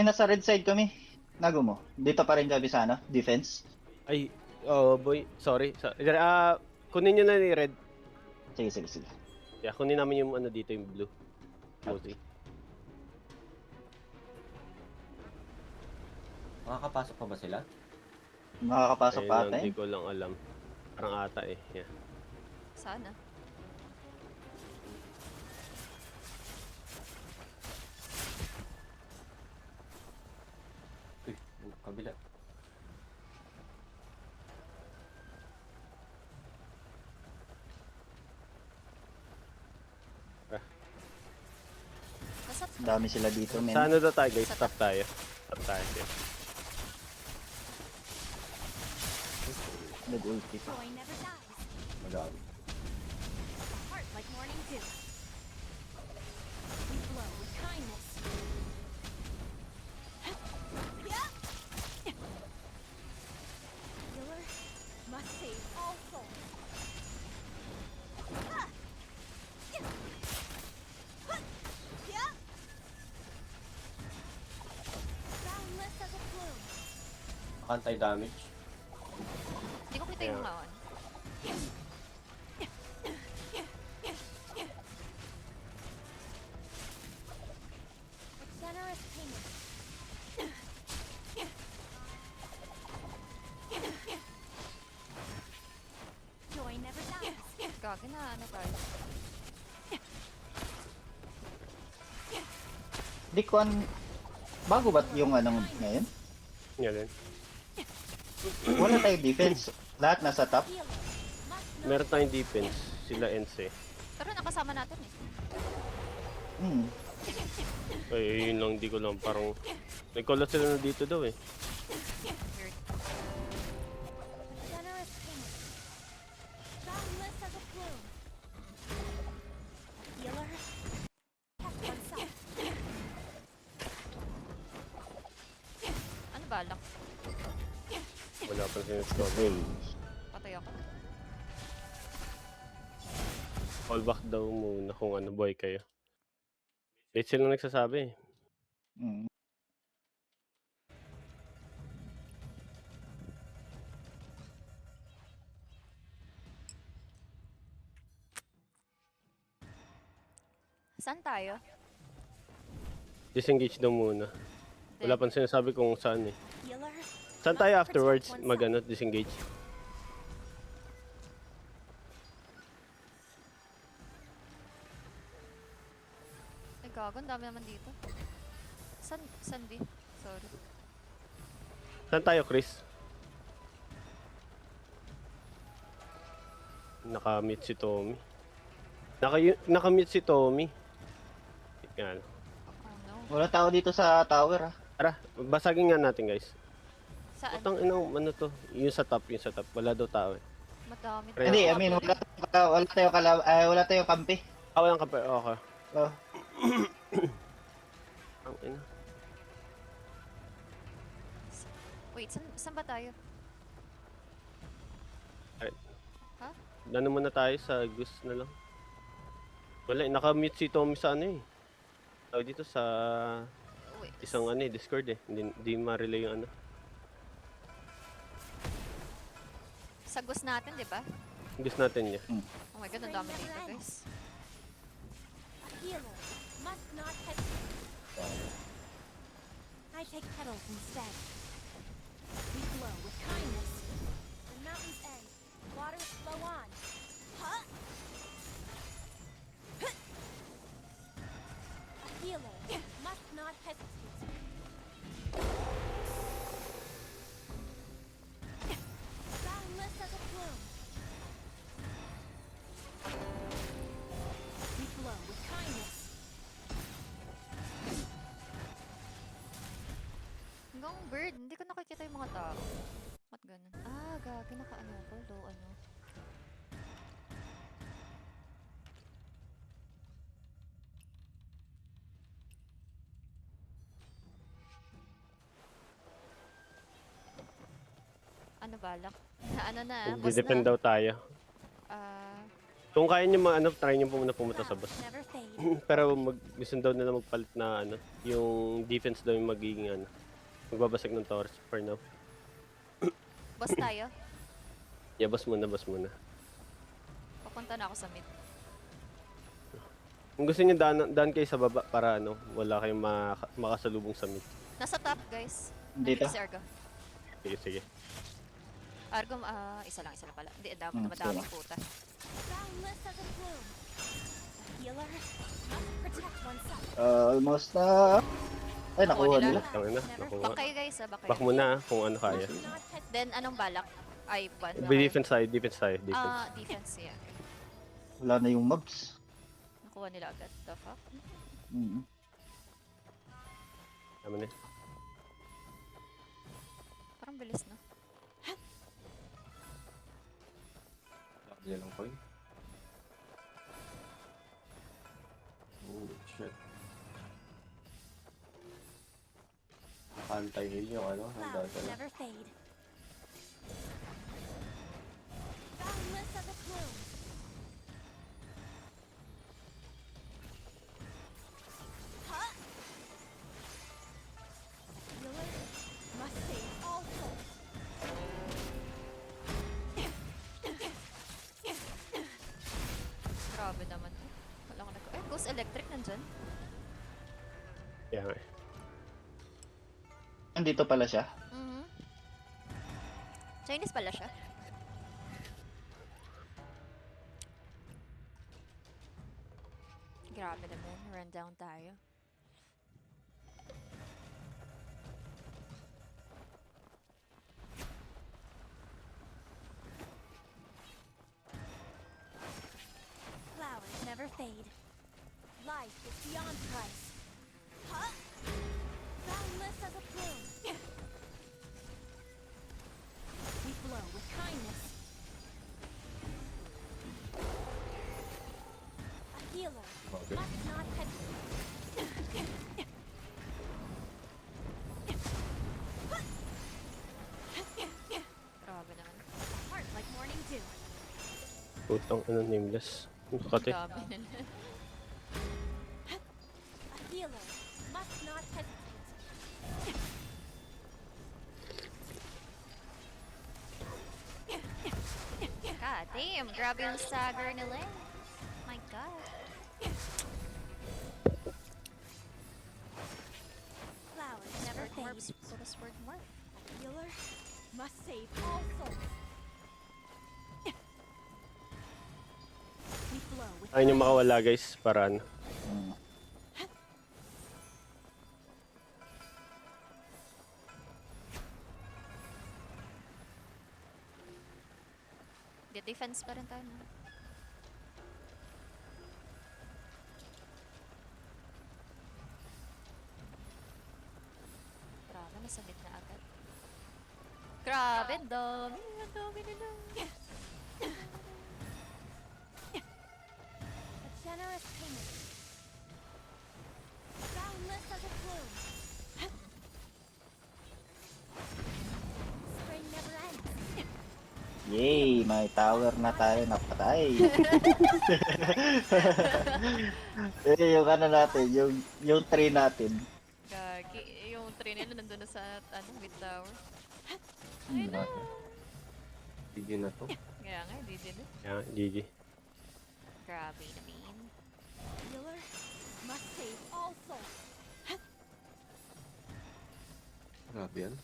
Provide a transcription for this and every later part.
Ay, nasa red side kami. Nago mo. Dito pa rin kami sa ano? Defense. Ay, oh boy, sorry. Kunin nyo na ni Red. Sige, sige, sige. Yeah, kunin namin yung ano dito, yung blue. Mostly. Makakapasok pa ba sila? Makakapasok pa ata Hindi yun. ko lang alam. Parang ata eh. Yeah. Sana. Uy, kabila. Nasa Ang dami sila dito, men. Sa ano daw tayo guys? Stop tayo. Stop tayo. Yeah. Nag-ulti pa. Joy never dies. Madami. Heart like morning dew. We glow with kindness. Healer must save all souls. Boundless as a plume. Anti-damage. Hindi ko kita yung lawan. A generous payment. Joy never dies. Gagi na, ano tayo? Di ko bago ba yung anong ngayon? Yan din. Wala tayong defense. Lahat nasa top. Healer must not Meron tayong defense. Sila Ense. Pero nakasama natin eh. Hmm. Ay, yun lang. Hindi ko lang. Parang nagkulat sila na dito daw eh. Weird. generous payment. Boundless as a plume. Healer has oneself. Ano balak? Wala pa siya Hey. Patay ako. Call back daw muna kung ano boy kayo. Late sila nagsasabi eh. Hmm. Saan tayo? Disengage daw muna. Wala pa sinasabi kung saan eh. Healer Saan tayo afterwards mag-ano, disengage? Ay gago, ang dami naman dito. San B? Sorry. Saan tayo, Chris? Naka-mute si Tommy. Naka-mute si Tommy. Yan. Oh no. Wala tao dito sa tower, ah. Tara, basagin nga natin guys. Saan? Utang inang ano to, yung sa top. Wala daw tao eh. Madami. Kaya- Hindi, I mean, wala tayong kampi. Walang kape, okay. Oh. Ang ina. Wait, saan ba tayo? Alright. Ha? Ano muna tayo sa Gus na lang. Wala, naka-mute si Tommy sa ano eh. Tawag dito sa Wait. isang ano eh, Discord eh. Hindi ma-relay yung ano. Sagus natin, di ba? Gus natin niya. Oh my god, ang dami dito, guys. a healer must not hesitate. I take petals instead. We glow with kindness. The mountains end. Waters flow on. Huh? A healer must not hesitate. Boundless as a plume. We glow with kindness. Hanggang bird, hindi ko nakikita yung mga tao. Ba't ganun? Ah, gagi, naka-ano ko, low ano. Ano balak? Ano na, boss Depend na. daw tayo. Ah, Kung kaya nyo try nyo muna pumunta sa boss. Never fade. Pero gusto daw nila magpalit na ano, yung defense daw yung magiging ano, magbabasag ng towers for now. Boss tayo. Yeah, boss muna, boss muna. Papunta na ako sa mid. Kung gusto niyo daan kayo sa baba para ano, wala kayong makasalubong sa mid. Nasa top, guys. Dito? Nandito si Argo. Sige, sige. Argo, isa lang pala. Hindi, sige madaming lang. puta. Boundless as a plume. A healer must protect oneself. Almost na. Ay, nakuha nila. Tama na, nakuha. Back kayo, guys, back Back kayo. muna kung ano kaya. Must not hesitate. Then, anong balak? Ay, ban. Defense tayo, defense tayo, defense. Defense, yeah. Wala na yung mobs. Nakuha nila agad. The fuck? Mm. Tama na. Parang bilis, no? Hindi lang coin. Holy shit. Nakantay heal yung ano, handa Clouds sila. never fade. Boundless as a plume. Huh? A healer must save all souls. Grabe naman. Wala ko nag... Ay, Ghost Electric nandyan. Kaya nga eh. Andito pala siya. Mhm. Chinese pala siya. Grabe naman. Run down tayo. Flowers never fade. Life is beyond price. Huh? Boundless as a plume. We flow with kindness. A healer Okay. must not hesitate. Grabe naman. Heart like morning dew. Putang ano, nameless. Ang kate. Grabe naman. A healer must not hesitate. God damn, grabe yung stagger nila. eh. My God. Flowers never Sword morph, fade. puro sword morph. A healer must save all souls. We flow with Ayun yung makawala guys, para ano. Mm. Di defense pa rin tayo. No? Grabe, nasa mid na agad. Grabe, ang dami. Ang dami nila. a generous payment. Boundless as a plume. Spring never ends. Yay! May tower na tayo napatay. Yung ano natin, yung tree natin. Gagi, yung train nila nandun na sa mid tower. Bigyan na to. Kaya nga, di din. Kaya nga, GG. Grabe naman. Healer must save all souls. Grabe yan.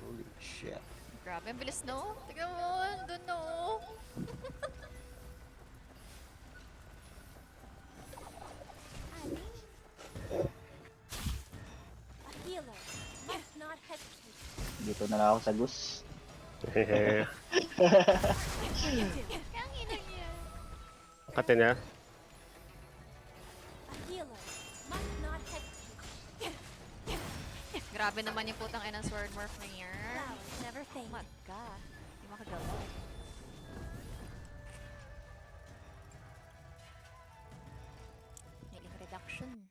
Holy shit. Grabe, ang bilis no? Tignan mo, andun no. Ali. A healer must not hesitate. Dito na lang ako sa Gus. Ang ina niya. Kate na. A healer must not hesitate. Grabe naman yung putang inang sword morph na yan. Flowers never fade. Mat ka. Hindi makagawa. Healing reduction.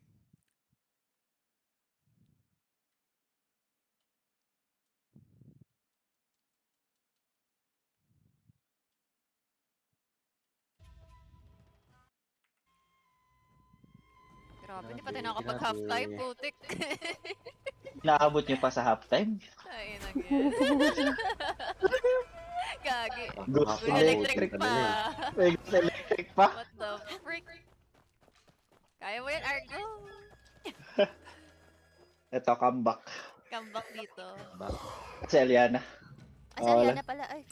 Grabe, hindi pa Grabe, tayo nakapag-halftime, grabe. putik. Naabot niyo pa sa halftime? Ay, nag-yan. Gagi. Gusto May electric pa. May gusto electric pa? What the frick? Kaya mo yan, Argo. Ito, comeback. Come back dito. Si Eliana. Ah, Wala. Ariana pala. Ay,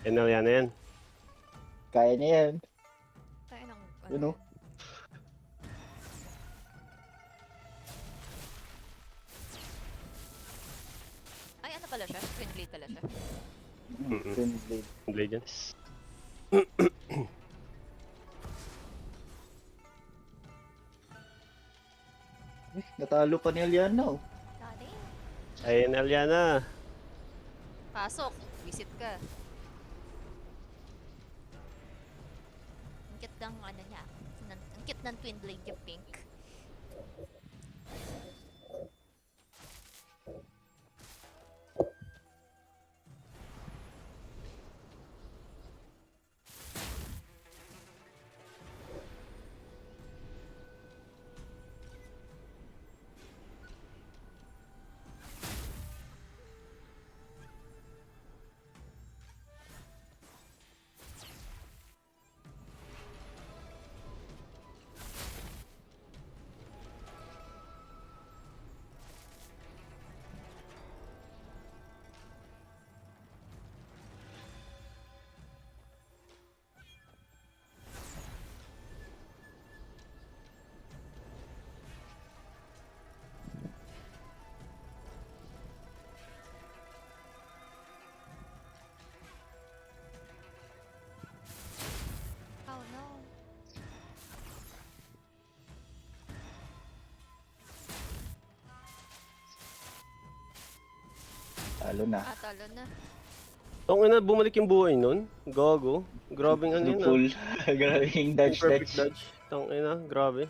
Enel yan na yan. Kaya niya yan. tayo ng... You know? Ay, ano pala siya? Twin blade pala siya. Mm-mm. Twin blade. Blade yan. Natalo pa ni Eliana oh. Dali. Ayun, Eliana. Pasok. Visit ka. Ang cute ng ano niya. Ang cute ng twin blade niya, pink. Oh no. Talo na. Ah, talo na. Ang ina, bumalik yung buhay nun. Gago. Grabing ano yun ah. Full. Grabing dodge Perfect dodge. dodge. Tang ina, grabe.